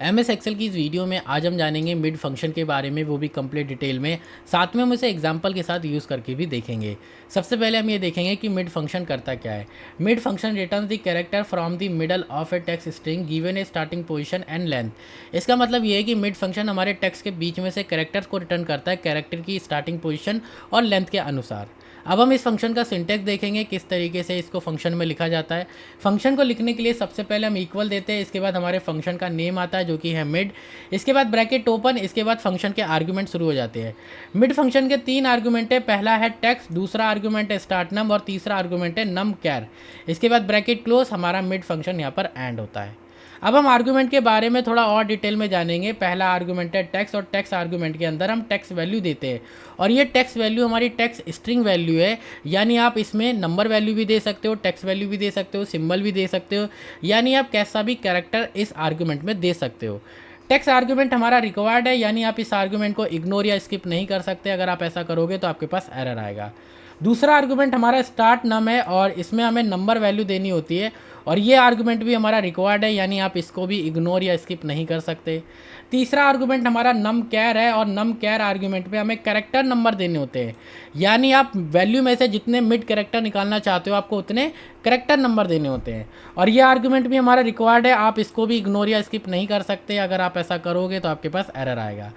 MS Excel की इस video में आज हम जानेंगे मिड फंक्शन के बारे में, वो भी कंप्लीट डिटेल में। साथ में हम उसे एग्जांपल के साथ यूज़ करके भी देखेंगे। सबसे पहले हम ये देखेंगे कि मिड फंक्शन करता क्या है। Mid function returns the character from the middle of A text string given A starting position and length. इसका मतलब ये है कि मिड फंक्शन हमारे टेक्स्ट के बीच में से कैरेक्टर्स को रिटर्न करता है कैरेक्टर की स्टार्टिंग पोजीशन और लेंथ के अनुसार। अब हम इस फंक्शन का सिंटेक्स देखेंगे, किस तरीके से इसको फंक्शन में लिखा जाता है। फंक्शन को लिखने के लिए सबसे पहले हम इक्वल देते हैं, इसके बाद हमारे फंक्शन का नेम आता है जो कि है मिड, इसके बाद ब्रैकेट ओपन, इसके बाद फंक्शन के आर्गुमेंट शुरू हो जाते हैं। मिड फंक्शन के 3 आर्गुमेंट है, पहला है टेक्स्ट, दूसरा आर्गुमेंट है स्टार्ट नम और तीसरा आर्गुमेंट है नम कैर। इसके बाद ब्रैकेट क्लोज, हमारा मिड फंक्शन यहाँ पर एंड होता है। अब हम आर्गुमेंट के बारे में थोड़ा और डिटेल में जानेंगे। पहला आर्गुमेंट है टेक्स्ट, और टेक्स्ट आर्गुमेंट के अंदर हम टेक्स्ट वैल्यू देते हैं, और ये टेक्स्ट वैल्यू हमारी टेक्स्ट स्ट्रिंग वैल्यू है। यानी आप इसमें नंबर वैल्यू भी दे सकते हो, टेक्स्ट वैल्यू भी दे सकते हो, सिंबल भी दे सकते हो, यानी आप कैसा भी कैरेक्टर इस आर्गुमेंट में दे सकते हो। टेक्स्ट आर्गुमेंट हमारा रिक्वायर्ड है, यानी आप इस आर्गुमेंट को इग्नोर या स्किप नहीं कर सकते। अगर आप ऐसा करोगे तो आपके पास एरर आएगा। दूसरा आर्गुमेंट हमारा स्टार्ट नम है, और इसमें हमें नंबर वैल्यू देनी होती है, और ये आर्गुमेंट भी हमारा रिक्वायर्ड है, यानी आप इसको भी इग्नोर या स्किप नहीं कर सकते। तीसरा आर्गुमेंट हमारा नम कैर है, और नम कैर आर्गुमेंट में हमें कैरेक्टर नंबर देने होते हैं, यानी आप वैल्यू में से जितने मिड कैरेक्टर निकालना चाहते हो आपको उतने कैरेक्टर नंबर देने होते हैं, और ये आर्गुमेंट भी हमारा रिक्वायर्ड है। आप इसको भी इग्नोर या स्किप नहीं कर सकते। अगर आप ऐसा करोगे तो आपके पास एरर आएगा।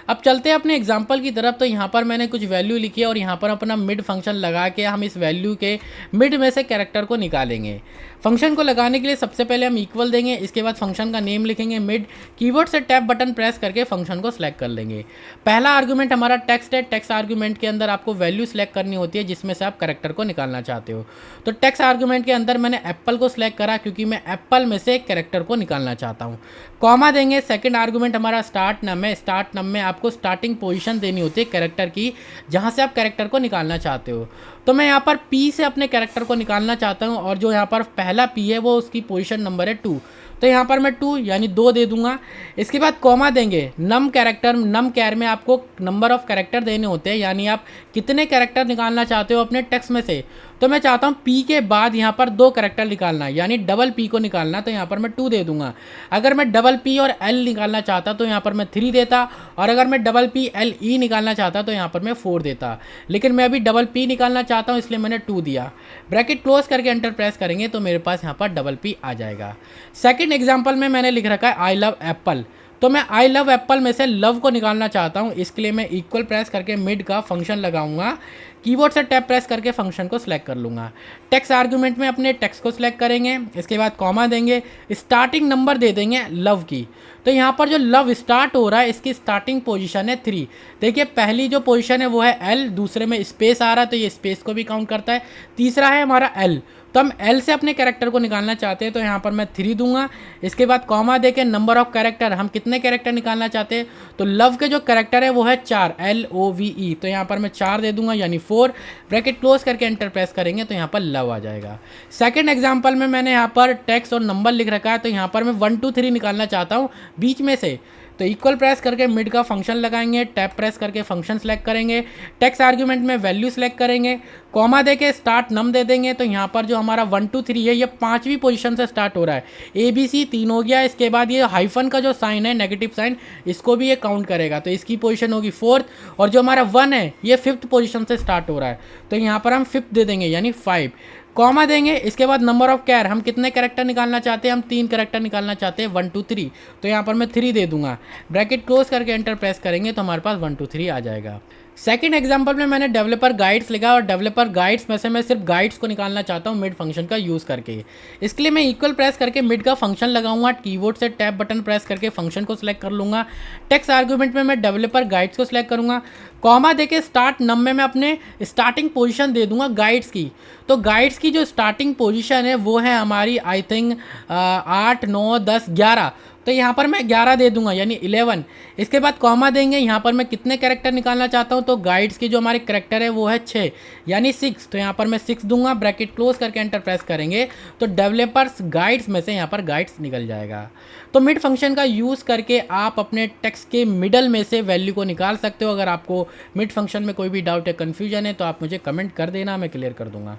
अब चलते हैं अपने एग्जाम्पल की तरफ। तो यहाँ पर मैंने कुछ वैल्यू लिखी है, और यहाँ पर अपना मिड फंक्शन लगा के हम इस वैल्यू के मिड में से कैरेक्टर को निकालेंगे। फंक्शन को लगाने के लिए सबसे पहले हम इक्वल देंगे, इसके बाद फंक्शन का नेम लिखेंगे मिड, कीबोर्ड से टैब बटन प्रेस करके फंक्शन को सिलेक्ट कर लेंगे। पहला आर्गुमेंट हमारा टेक्स्ट है। टेक्स्ट आर्गुमेंट के अंदर आपको वैल्यू सिलेक्ट करनी होती है जिसमें से आप कैरेक्टर को निकालना चाहते हो। तो टेक्स्ट आर्गुमेंट के अंदर मैंने एप्पल को सिलेक्ट करा, क्योंकि मैं एप्पल में से कैरेक्टर को निकालना चाहता हूँ। कॉमा देंगे। सेकंड आर्गुमेंट हमारा स्टार्ट नम है। स्टार्ट नम में आपको स्टार्टिंग पोजीशन देनी होती है कैरेक्टर की, जहाँ से आप कैरेक्टर को निकालना चाहते हो। तो मैं यहाँ पर पी से अपने कैरेक्टर को निकालना चाहता हूँ, और जो यहाँ पर पहला पी है वो उसकी पोजीशन नंबर है 2, तो यहाँ पर मैं 2 यानी 2 दे दूंगा। इसके बाद कॉमा देंगे। नम कैरेक्टर, नम कैर में आपको नंबर ऑफ कैरेक्टर देने होते हैं, यानी आप कितने कैरेक्टर निकालना चाहते हो अपने टेक्स्ट में से। तो मैं चाहता हूँ पी के बाद यहाँ पर 2 कैरेक्टर निकालना, यानी डबल पी को निकालना, तो यहाँ पर मैं 2 दे दूंगा। अगर मैं डबल पी और एल निकालना चाहता तो यहाँ पर मैं 3 देता, और अगर मैं डबल पी एल ई निकालना चाहता तो यहाँ पर मैं 4 देता। लेकिन मैं अभी डबल पी निकालना चाहता हूँ, इसलिए मैंने 2 दिया। ब्रैकेट क्लोज करके एंटर प्रेस करेंगे तो मेरे पास यहाँ पर डबल पी आ जाएगा। सेकंड एग्जांपल में मैंने लिख रखा है आई लव एप्पल, तो मैं आई लव एप्पल में से लव को निकालना चाहता हूँ। इसके लिए मैं इक्वल प्रेस करके मिड का फंक्शन लगाऊंगा, कीबोर्ड से टैब प्रेस करके फंक्शन को सिलेक्ट कर लूँगा। टेक्स्ट आर्गुमेंट में अपने टेक्स्ट को सिलेक्ट करेंगे, इसके बाद कॉमा देंगे, स्टार्टिंग नंबर दे देंगे लव की। तो यहाँ पर जो लव स्टार्ट हो रहा है इसकी स्टार्टिंग पोजीशन है 3। देखिए पहली जो पोजीशन है वो है एल, दूसरे में स्पेस आ रहा है तो ये स्पेस को भी काउंट करता है, तीसरा है हमारा एल। तो हम एल से अपने कैरेक्टर को निकालना चाहते हैं, तो यहाँ पर मैं 3 दूंगा। इसके बाद कॉमा देके नंबर ऑफ कैरेक्टर, हम कितने कैरेक्टर निकालना चाहते हैं, तो लव के जो कैरेक्टर है वो है 4, LOVE, तो यहाँ पर मैं 4 दे दूंगा यानी 4। ब्रैकेट क्लोज करके एंटर प्रेस करेंगे तो यहाँ पर लव आ जाएगा। सेकंड एग्जांपल में मैंने यहाँ पर टेक्स्ट और नंबर लिख रखा है, तो यहाँ पर मैं 1 2 3 निकालना चाहता हूँ बीच में से। तो इक्वल प्रेस करके मिड का फंक्शन लगाएंगे, टैब प्रेस करके फंक्शन सेलेक्ट करेंगे, टेक्स्ट आर्गुमेंट में वैल्यू सेलेक्ट करेंगे, कॉमा देके स्टार्ट नम दे देंगे। तो यहाँ पर जो हमारा 1 2 3 है ये 5वीं पोजीशन से स्टार्ट हो रहा है, ABC 3 हो गया। इसके बाद ये हाइफन का जो साइन है, नेगेटिव साइन, इसको भी ये काउंट करेगा, तो इसकी पोजीशन होगी 4th, और जो हमारा 1 है ये 5th पोजीशन से स्टार्ट हो रहा है, तो यहाँ पर हम 5th दे देंगे यानी 5। कॉमा देंगे। इसके बाद नंबर ऑफ कैर, हम कितने कैरेक्टर निकालना चाहते हैं, हम 3 कैरेक्टर निकालना चाहते हैं, 1 2 3, तो यहाँ पर मैं 3 दे दूंगा। ब्रैकेट क्लोज करके एंटर प्रेस करेंगे तो हमारे पास 1 2 3 आ जाएगा। सेकंड एग्जांपल में मैंने डेवलपर गाइड्स लिखा, और डेवलपर गाइड्स में से मैं सिर्फ गाइड्स को निकालना चाहता हूँ मिड फंक्शन का यूज़ करके। इसके लिए मैं इक्वल प्रेस करके मिड का फंक्शन लगाऊंगा, कीबोर्ड से टैब बटन प्रेस करके फंक्शन को सिलेक्ट कर लूँगा। टेक्स्ट आर्गुमेंट में मैं डेवलपर गाइड्स को सिलेक्ट करूँगा, कॉमा देके स्टार्ट नम में मैं अपने स्टार्टिंग पोजीशन दे दूंगा गाइड्स की। तो गाइड्स की जो स्टार्टिंग पोजीशन है वो है हमारी आई थिंक 8 9 10 11, तो यहाँ पर मैं 11 दे दूंगा यानी 11। इसके बाद कॉमा देंगे, यहाँ पर मैं कितने कैरेक्टर निकालना चाहता हूँ, तो गाइड्स की जो हमारे कैरेक्टर है वो है 6 यानी 6, तो यहाँ पर मैं 6 दूंगा। ब्रैकेट क्लोज करके एंटर प्रेस करेंगे तो डेवलपर्स गाइड्स में से यहाँ पर गाइड्स निकल जाएगा। तो मिड फंक्शन का यूज़ करके आप अपने टेक्स्ट के मिडल में से वैल्यू को निकाल सकते हो। अगर आपको मिड फंक्शन में कोई भी डाउट या कन्फ्यूजन है तो आप मुझे कमेंट कर देना, मैं क्लियर कर दूंगा।